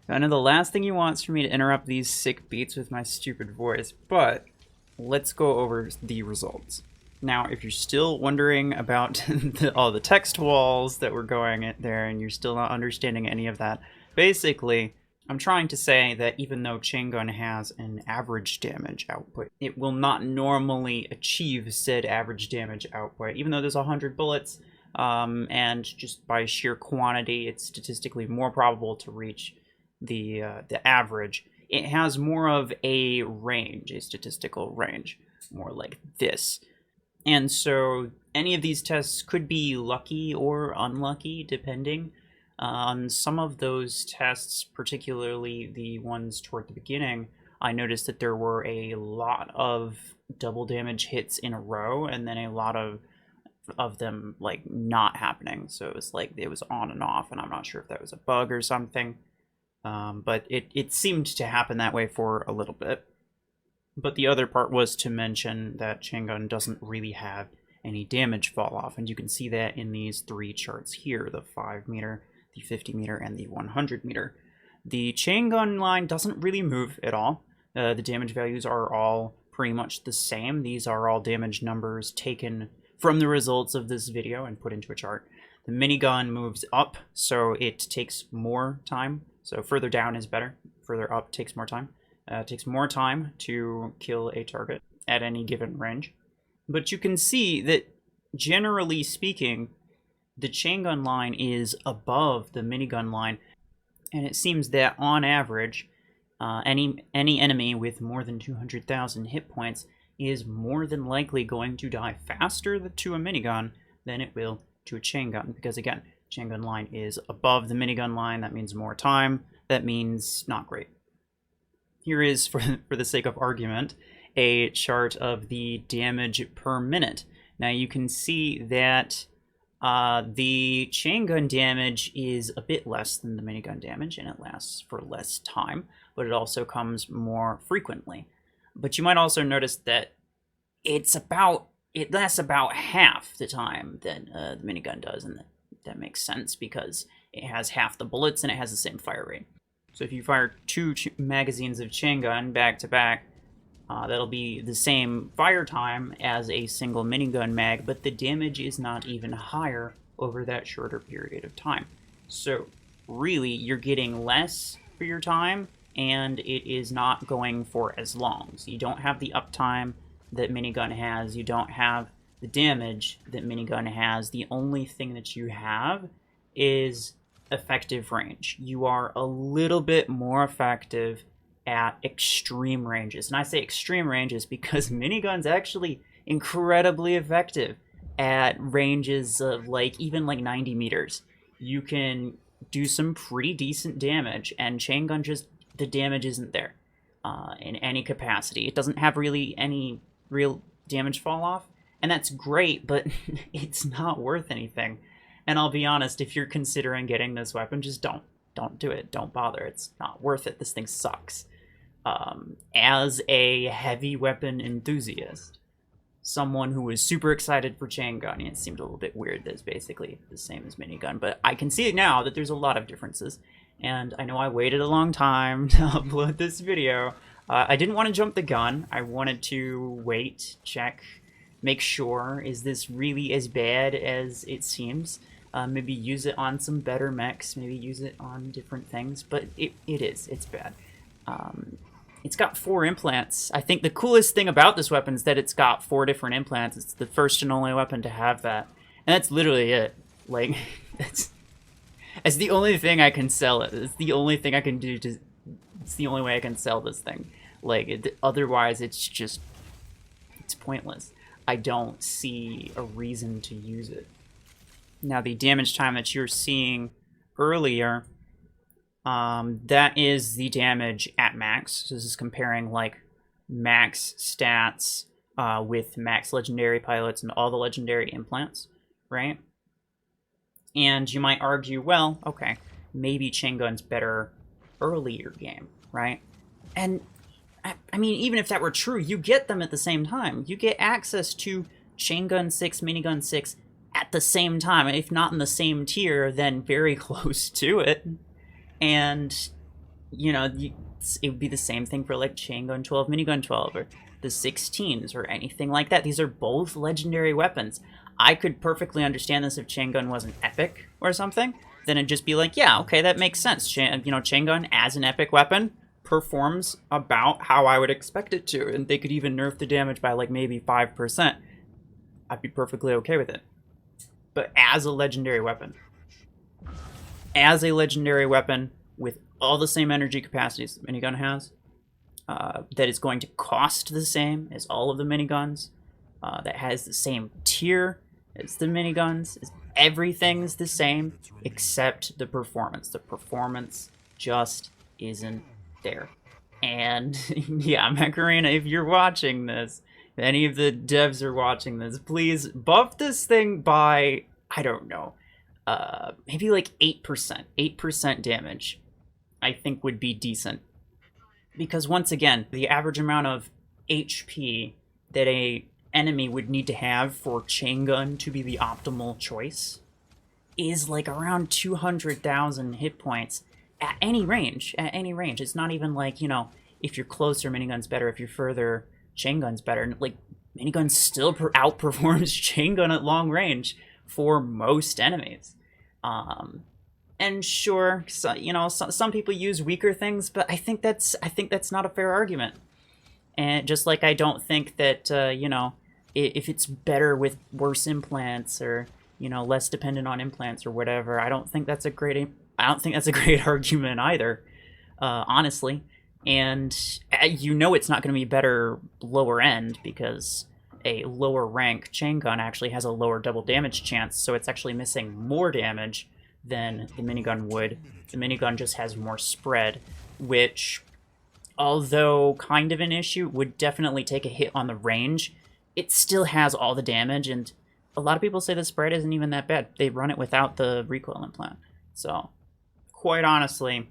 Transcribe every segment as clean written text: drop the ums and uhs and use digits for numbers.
I know the last thing you want is for me to interrupt these sick beats with my stupid voice, but let's go over the results. Now, if you're still wondering about all the text walls that were going there and you're still not understanding any of that, basically, I'm trying to say that even though Chain Gun has an average damage output, it will not normally achieve said average damage output, even though there's 100 bullets, and just by sheer quantity, it's statistically more probable to reach the average. It has more of a range, a statistical range, more like this. And so any of these tests could be lucky or unlucky, depending. On some of those tests, particularly the ones toward the beginning, I noticed that there were a lot of double damage hits in a row, and then a lot of them like not happening. So it was like it was on and off, and I'm not sure if that was a bug or something. But it seemed to happen that way for a little bit. But the other part was to mention that Chain Gun doesn't really have any damage fall off, and you can see that in these three charts here, the 5 meter, the 50 meter, and the 100 meter. The Chain Gun line doesn't really move at all. The damage values are all pretty much the same. These are all damage numbers taken from the results of this video and put into a chart. The Minigun moves up, so it takes more time. So further down is better, further up takes more time. It takes more time to kill a target at any given range. But you can see that, generally speaking, the Chain Gun line is above the Minigun line, and it seems that, on average, any enemy with more than 200,000 hit points is more than likely going to die faster to a Minigun than it will to a Chain Gun, because, again, Chain Gun line is above the Minigun line. That means more time. That means not great. Here is, for the sake of argument, a chart of the damage per minute. Now you can see that the Chain Gun damage is a bit less than the Minigun damage, and it lasts for less time, but it also comes more frequently. But you might also notice that it lasts about half the time that the Minigun does, and that makes sense because it has half the bullets and it has the same fire rate. So if you fire two magazines of Chain Gun back to back, that'll be the same fire time as a single Minigun mag, but the damage is not even higher over that shorter period of time. So really, you're getting less for your time, and it is not going for as long. So you don't have the uptime that Minigun has. You don't have the damage that Minigun has. The only thing that you have is effective range. You are a little bit more effective at extreme ranges. And I say extreme ranges because Minigun's actually incredibly effective at ranges of even 90 meters. You can do some pretty decent damage, and Chain Gun just, the damage isn't there in any capacity. It doesn't have really any real damage fall off, and that's great, but it's not worth anything. And I'll be honest, if you're considering getting this weapon, just don't do it. Don't bother. It's not worth it. This thing sucks. As a heavy weapon enthusiast, someone who was super excited for Chain Gun, it seemed a little bit weird that it's basically the same as Minigun, but I can see it now that there's a lot of differences. And I know I waited a long time to upload this video. I didn't want to jump the gun. I wanted to wait, check, make sure, is this really as bad as it seems? Maybe use it on some better mechs, maybe use it on different things, but it's bad. It's got 4 implants. I think the coolest thing about this weapon is that it's got 4 different implants. It's the first and only weapon to have that. And that's literally it. Like, that's the only thing I can sell it. It's the only thing I can do to, it's the only way I can sell this thing. Like, otherwise it's pointless. I don't see a reason to use it. Now, the damage time that you're seeing earlier, that is the damage at max. So this is comparing max stats with max legendary pilots and all the legendary implants, right? And you might argue, well, okay, maybe Chain Gun's better earlier game, right? And I mean, even if that were true, you get them at the same time. You get access to Chain Gun 6, Minigun 6 at the same time. If not in the same tier, then very close to it. And you know, it would be the same thing for like Chain Gun 12, Minigun 12, or the 16s, or anything like that. These are both legendary weapons. I could perfectly understand this if Chain Gun wasn't epic or something. Then it'd just be like, yeah, okay, that makes sense. Chain Gun as an epic weapon performs about how I would expect it to, and they could even nerf the damage by like maybe 5%. I'd be perfectly okay with it. But as a legendary weapon, with all the same energy capacities the minigun has, that is going to cost the same as all of the miniguns, that has the same tier as the miniguns, everything's the same except the performance. The performance just isn't there. And yeah, Mech Arena, if you're watching this, if any of the devs are watching this, please buff this thing by, I don't know, maybe like 8%. 8% damage, I think, would be decent. Because once again, the average amount of HP that a enemy would need to have for Chain Gun to be the optimal choice is like around 200,000 hit points at any range. It's not even like, you know, if you're closer, Minigun's better. If you're further, Chain Gun's better. Like, Minigun still outperforms Chain Gun at long range for most enemies. And sure, so, you know, some people use weaker things, but I think that's not a fair argument. And just like I don't think that you know, if it's better with worse implants, or, you know, less dependent on implants or whatever, I don't think that's a great argument either, honestly. And you know, it's not going to be better lower end, because a lower rank Chain Gun actually has a lower double damage chance, so it's actually missing more damage than the minigun would. The minigun just has more spread, which, although kind of an issue, would definitely take a hit on the range. It still has all the damage, and a lot of people say the spread isn't even that bad. They run it without the recoil implant. So, quite honestly,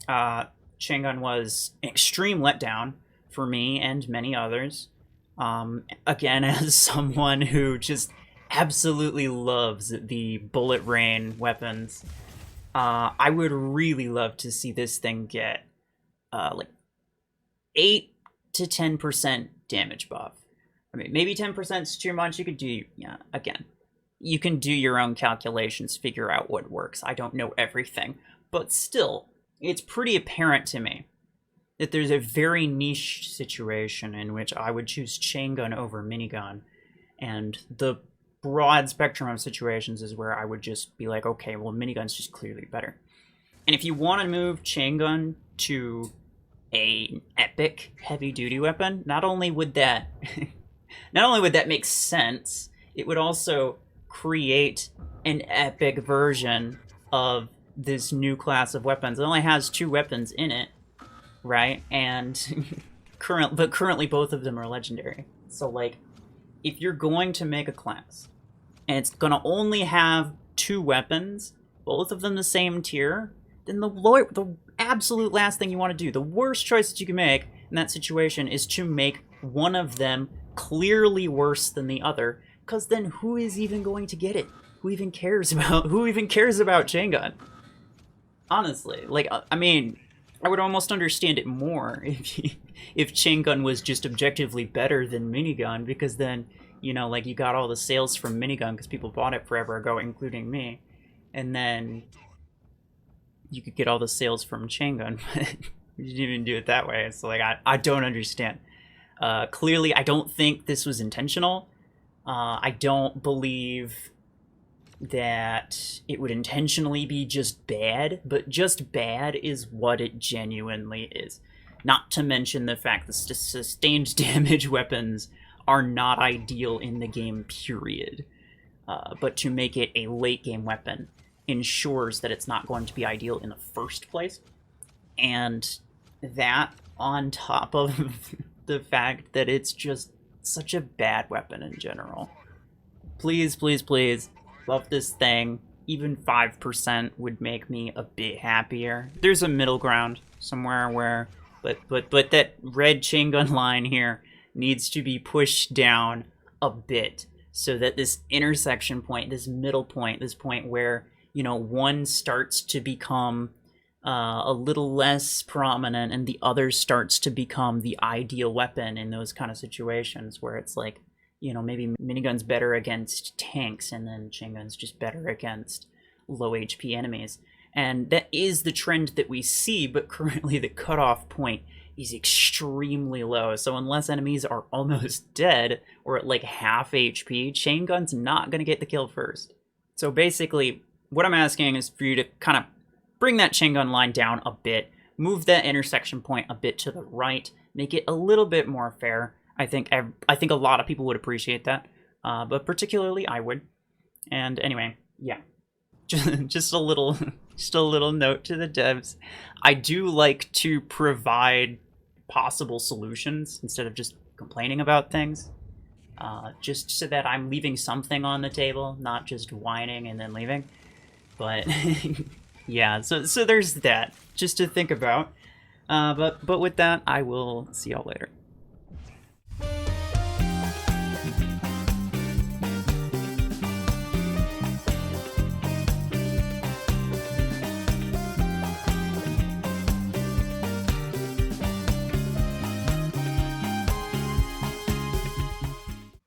Chain Gun was an extreme letdown for me and many others. Again, as someone who just absolutely loves the bullet rain weapons, I would really love to see this thing get like 8 to 10% damage buff. I mean, maybe 10% is too much. You could do, yeah, again, you can do your own calculations, figure out what works. I don't know everything, but still, it's pretty apparent to me that there's a very niche situation in which I would choose Chain Gun over Minigun, and the broad spectrum of situations is where I would just be like, okay, well, Minigun's just clearly better. And if you want to move Chain Gun to an epic heavy-duty weapon, not only would that make sense, it would also create an epic version of this new class of weapons. It only has 2 weapons in it, right? And currently both of them are legendary. So, like, if you're going to make a class and it's gonna only have 2 weapons, both of them the same tier, then the absolute last thing you want to do, the worst choice that you can make in that situation, is to make one of them clearly worse than the other, because then who is even going to get it? Who even cares about Chain Gun? Honestly, like, I mean, I would almost understand it more if Chain Gun was just objectively better than Minigun, because then, you know, like, you got all the sales from Minigun because people bought it forever ago, including me, and then you could get all the sales from Chain Gun, but you didn't even do it that way. So, like, I don't understand. Clearly, I don't think this was intentional. I don't believe that it would intentionally be just bad, but just bad is what it genuinely is. Not to mention the fact that sustained damage weapons are not ideal in the game, period. But to make it a late game weapon ensures that it's not going to be ideal in the first place. And that, on top of the fact that it's just such a bad weapon in general. Please, please, please, love this thing. Even 5% would make me a bit happier. There's a middle ground somewhere where, but that red Chain Gun line here needs to be pushed down a bit, so that this intersection point, this middle point, this point where, you know, one starts to become a little less prominent, and the other starts to become the ideal weapon in those kind of situations where it's like, you know, maybe minigun's better against tanks, and then chain gun's just better against low HP enemies. And that is the trend that we see, but currently the cutoff point is extremely low. So unless enemies are almost dead or at like half HP, chain gun's not going to get the kill first. So basically, what I'm asking is for you to kind of bring that chain gun line down a bit, move that intersection point a bit to the right, make it a little bit more fair. I think a lot of people would appreciate that, but particularly I would. And anyway, yeah, just a little note to the devs. I do like to provide possible solutions instead of just complaining about things. Just so that I'm leaving something on the table, not just whining and then leaving. But yeah, so there's that, just to think about. But with that, I will see y'all later.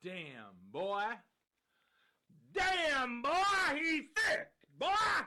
Damn, boy. Damn, boy, he's thick, boy.